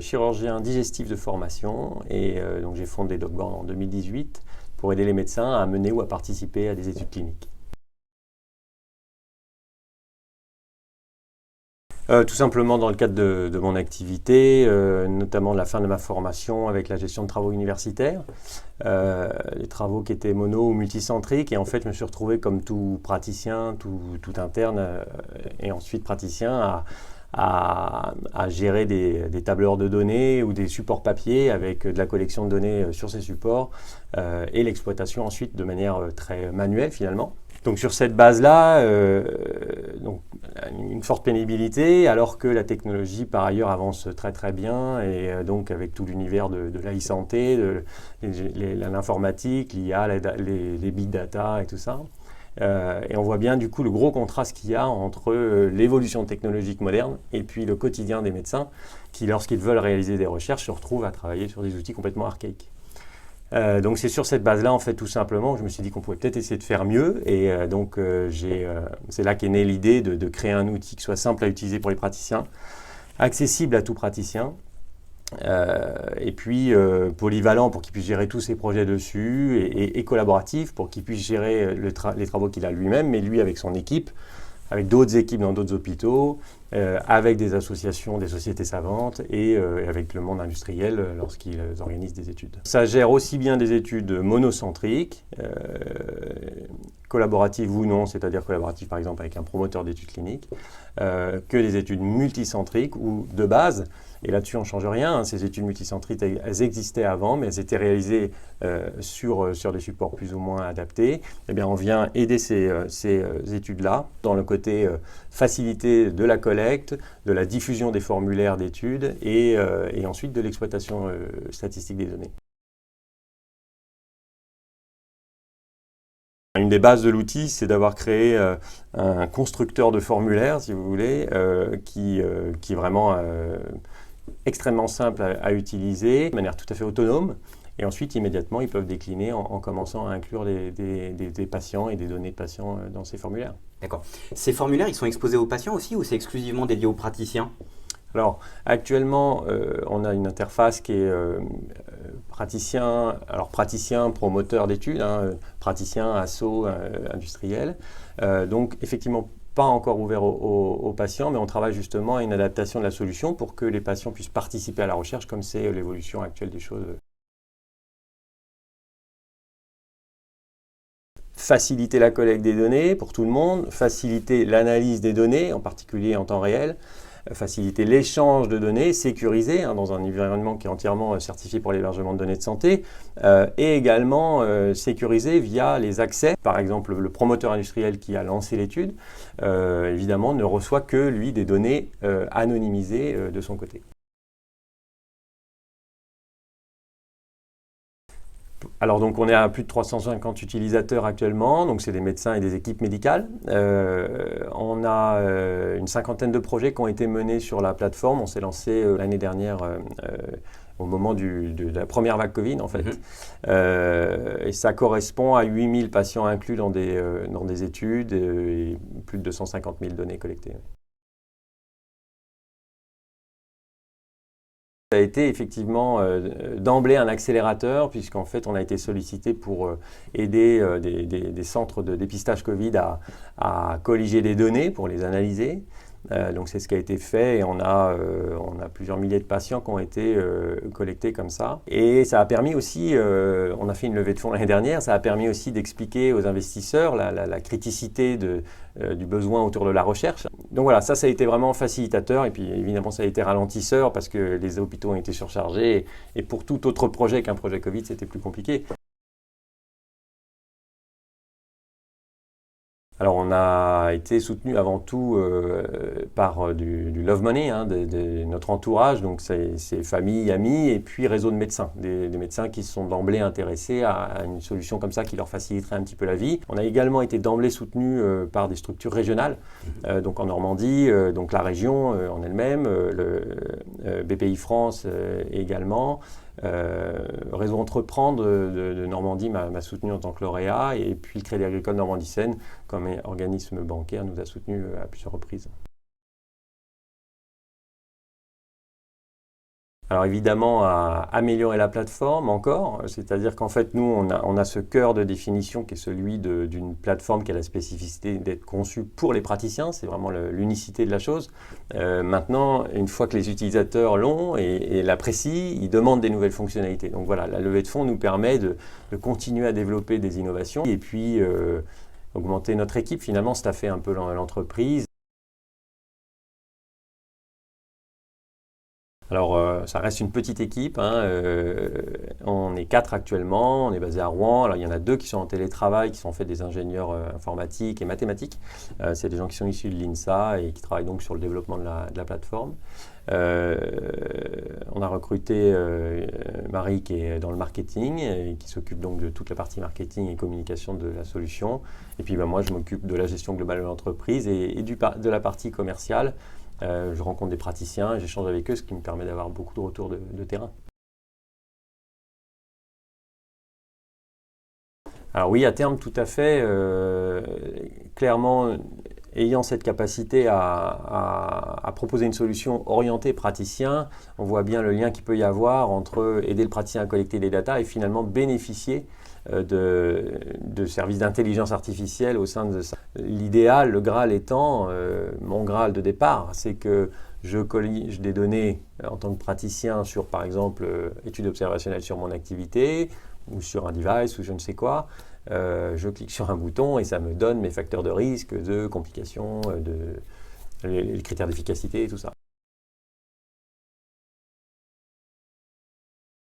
chirurgien digestif de formation et donc j'ai fondé DocBorn en 2018 pour aider les médecins à mener ou à participer à des études cliniques. Tout simplement dans le cadre de mon activité, notamment de la fin de ma formation avec la gestion de travaux universitaires, les travaux qui étaient mono ou multicentriques, et en fait je me suis retrouvé comme tout praticien, tout interne et ensuite praticien à gérer des tableurs de données ou des supports papier avec de la collection de données sur ces supports et l'exploitation ensuite de manière très manuelle finalement. Donc sur cette base-là, donc une forte pénibilité, alors que la technologie par ailleurs avance très très bien, et donc avec tout l'univers de l'e-santé, l'informatique, l'IA, les big data et tout ça. Et on voit bien du coup le gros contraste qu'il y a entre l'évolution technologique moderne et puis le quotidien des médecins qui, lorsqu'ils veulent réaliser des recherches, se retrouvent à travailler sur des outils complètement archaïques. Donc c'est sur cette base-là, en fait, tout simplement, que je me suis dit qu'on pouvait peut-être essayer de faire mieux. Et c'est là qu'est née l'idée de créer un outil qui soit simple à utiliser pour les praticiens, accessible à tout praticien, et puis polyvalent pour qu'il puisse gérer tous ses projets dessus, et collaboratif pour qu'il puisse gérer les travaux qu'il a lui-même, mais lui avec son équipe, avec d'autres équipes dans d'autres hôpitaux, avec des associations, des sociétés savantes et avec le monde industriel lorsqu'ils organisent des études. Ça gère aussi bien des études monocentriques, collaboratives ou non, c'est-à-dire collaboratives par exemple avec un promoteur d'études cliniques, que des études multicentriques ou de base. Et là-dessus, on ne change rien. Ces études multicentriques, elles existaient avant, mais elles étaient réalisées sur des supports plus ou moins adaptés. Eh bien, on vient aider ces études-là dans le côté facilité de la collecte, de la diffusion des formulaires d'études et ensuite de l'exploitation statistique des données. Une des bases de l'outil, c'est d'avoir créé un constructeur de formulaires, si vous voulez, qui est vraiment extrêmement simple à utiliser, de manière tout à fait autonome. Et ensuite, immédiatement, ils peuvent décliner en commençant à inclure des patients et des données de patients dans ces formulaires. D'accord. Ces formulaires, ils sont exposés aux patients aussi ou c'est exclusivement dédié aux praticiens ? Alors, actuellement, on a une interface qui est praticien, promoteur d'études, praticien, asso, industriel. Donc, effectivement, pas encore ouvert aux patients, mais on travaille justement à une adaptation de la solution pour que les patients puissent participer à la recherche, comme c'est l'évolution actuelle des choses. Faciliter la collecte des données pour tout le monde, faciliter l'analyse des données, en particulier en temps réel, faciliter l'échange de données, sécurisé dans un environnement qui est entièrement certifié pour l'hébergement de données de santé, et également sécurisé via les accès. Par exemple, le promoteur industriel qui a lancé l'étude, évidemment, ne reçoit que, lui, des données anonymisées de son côté. Alors donc on est à plus de 350 utilisateurs actuellement, donc c'est des médecins et des équipes médicales. On a une cinquantaine de projets qui ont été menés sur la plateforme. On s'est lancé l'année dernière au moment de la première vague Covid en fait. Et ça correspond à 8000 patients inclus dans des études et plus de 250 000 données collectées. Ça a été effectivement d'emblée un accélérateur puisqu'en fait on a été sollicité pour aider des centres de dépistage Covid à colliger des données pour les analyser. Donc c'est ce qui a été fait et on a plusieurs milliers de patients qui ont été collectés comme ça. Et ça a permis aussi, on a fait une levée de fonds l'année dernière, ça a permis aussi d'expliquer aux investisseurs la criticité du besoin autour de la recherche. Donc voilà, ça a été vraiment facilitateur et puis évidemment ça a été ralentisseur parce que les hôpitaux ont été surchargés et pour tout autre projet qu'un projet Covid, c'était plus compliqué. Alors on a été soutenu avant tout par du love money de notre entourage, donc c'est famille, amis et puis réseau de médecins, des médecins qui se sont d'emblée intéressés à une solution comme ça qui leur faciliterait un petit peu la vie. On a également été d'emblée soutenu par des structures régionales, donc en Normandie, donc la région en elle-même, le BPI France également. Réseau Entreprendre de Normandie m'a soutenu en tant que lauréat et puis le Crédit Agricole Normandie-Seine comme organisme bancaire nous a soutenus à plusieurs reprises. Alors évidemment, à améliorer la plateforme encore, c'est-à-dire qu'en fait, nous, on a ce cœur de définition qui est celui d'une plateforme qui a la spécificité d'être conçue pour les praticiens, c'est vraiment l'unicité de la chose. Maintenant, une fois que les utilisateurs l'ont et l'apprécient, ils demandent des nouvelles fonctionnalités. Donc voilà, la levée de fonds nous permet de continuer à développer des innovations et puis augmenter notre équipe, finalement, staffer un peu l'entreprise. Alors, ça reste une petite équipe, hein, on est 4 actuellement, on est basé à Rouen. Alors, il y en a 2 qui sont en télétravail, qui sont en fait des ingénieurs informatiques et mathématiques. C'est des gens qui sont issus de l'INSA et qui travaillent donc sur le développement de la plateforme. On a recruté Marie qui est dans le marketing et qui s'occupe donc de toute la partie marketing et communication de la solution. Et puis moi, je m'occupe de la gestion globale de l'entreprise et de la partie commerciale. Je rencontre des praticiens et j'échange avec eux, ce qui me permet d'avoir beaucoup de retours de terrain. Alors oui, à terme, tout à fait. Clairement, ayant cette capacité à proposer une solution orientée praticien, on voit bien le lien qu'il peut y avoir entre aider le praticien à collecter des datas et finalement bénéficier de services d'intelligence artificielle au sein de ça. L'idéal, le Graal étant, mon Graal de départ, c'est que je collige des données en tant que praticien sur, par exemple, études observationnelles sur mon activité ou sur un device ou je ne sais quoi. Je clique sur un bouton et ça me donne mes facteurs de risque, de complications, les critères d'efficacité et tout ça.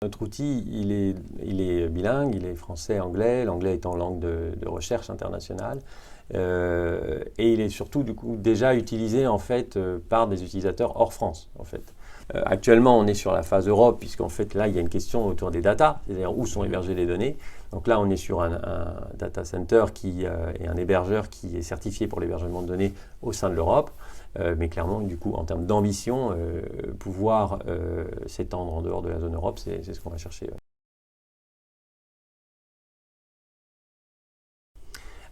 Notre outil, il est bilingue, il est français-anglais, l'anglais étant langue de recherche internationale. Et il est surtout du coup déjà utilisé en fait par des utilisateurs hors France en fait. Actuellement, on est sur la phase Europe puisqu'en fait là il y a une question autour des data, c'est-à-dire où sont hébergées les données. Donc là on est sur un data center qui est un hébergeur qui est certifié pour l'hébergement de données au sein de l'Europe. Mais clairement, du coup, en termes d'ambition, pouvoir s'étendre en dehors de la zone Europe, c'est ce qu'on va chercher.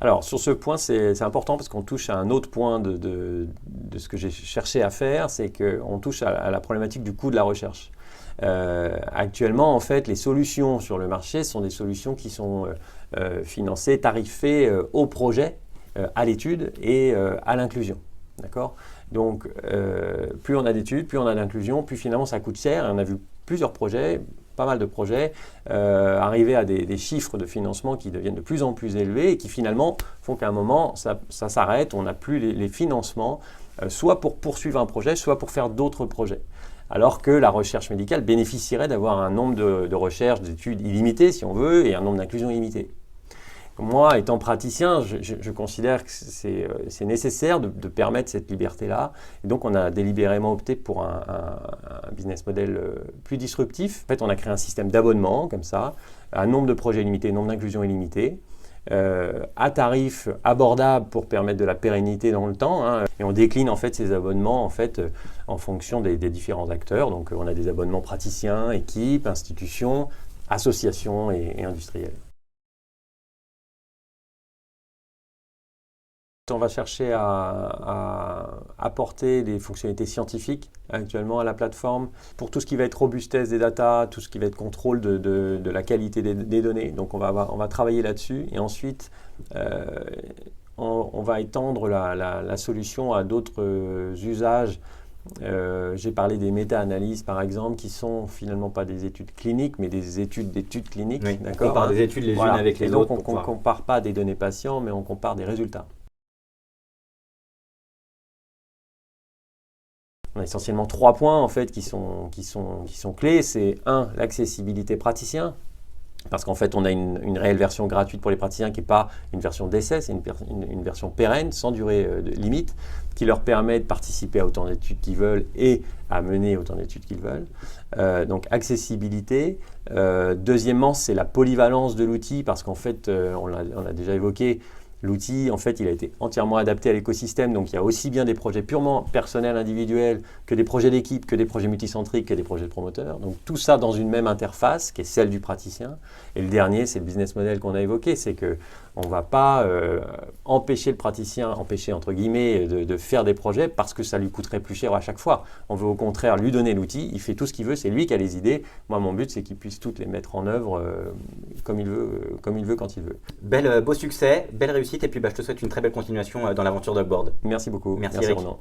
Alors, sur ce point, c'est important parce qu'on touche à un autre point de ce que j'ai cherché à faire, c'est qu'on touche à la problématique du coût de la recherche. Actuellement, en fait, les solutions sur le marché sont des solutions qui sont financées, tarifées au projet, à l'étude et à l'inclusion. D'accord ? Donc, plus on a d'études, plus on a d'inclusion, plus finalement ça coûte cher. Et on a vu plusieurs projets, pas mal de projets, arriver à des chiffres de financement qui deviennent de plus en plus élevés et qui finalement font qu'à un moment, ça s'arrête, on n'a plus les financements, soit pour poursuivre un projet, soit pour faire d'autres projets. Alors que la recherche médicale bénéficierait d'avoir un nombre de recherches, d'études illimitées, si on veut, et un nombre d'inclusions illimité. Moi, étant praticien, je considère que c'est nécessaire de permettre cette liberté-là. Et donc, on a délibérément opté pour un business model plus disruptif. En fait, on a créé un système d'abonnement, comme ça, un nombre de projets illimité, nombre d'inclusions illimité, à tarif abordable pour permettre de la pérennité dans le temps. Hein. Et on décline en fait ces abonnements en fait en fonction des différents acteurs. Donc, on a des abonnements praticiens, équipes, institutions, associations et industriels. On va chercher à apporter des fonctionnalités scientifiques actuellement à la plateforme pour tout ce qui va être robustesse des data, tout ce qui va être contrôle de la qualité des données. Donc on va travailler là-dessus et ensuite on va étendre la solution à d'autres usages. J'ai parlé des méta-analyses par exemple qui sont finalement pas des études cliniques mais des études d'études cliniques. Oui, on compare des études les unes avec les autres. Donc on ne compare pas des données patients mais on compare des résultats. On a essentiellement 3 points en fait qui sont clés. C'est 1, l'accessibilité praticien. Parce qu'en fait, on a une réelle version gratuite pour les praticiens qui n'est pas une version d'essai, c'est une version pérenne, sans durée de limite, qui leur permet de participer à autant d'études qu'ils veulent et à mener autant d'études qu'ils veulent. Donc, accessibilité. Deuxièmement, c'est la polyvalence de l'outil, parce qu'en fait, on l'a déjà évoqué, L'outil, en fait, il a été entièrement adapté à l'écosystème, donc il y a aussi bien des projets purement personnels, individuels, que des projets d'équipe, que des projets multicentriques, que des projets de promoteurs. Donc tout ça dans une même interface, qui est celle du praticien. Et le dernier, c'est le business model qu'on a évoqué, c'est qu'on ne va pas empêcher le praticien, empêcher entre guillemets, de faire des projets parce que ça lui coûterait plus cher à chaque fois. On veut au contraire lui donner l'outil, il fait tout ce qu'il veut, c'est lui qui a les idées. Moi, mon but, c'est qu'il puisse toutes les mettre en œuvre comme il veut, quand il veut. Beau succès, belle réussite et puis je te souhaite une très belle continuation dans l'aventure d'Upboard. Merci beaucoup. Merci Eric. Ronan.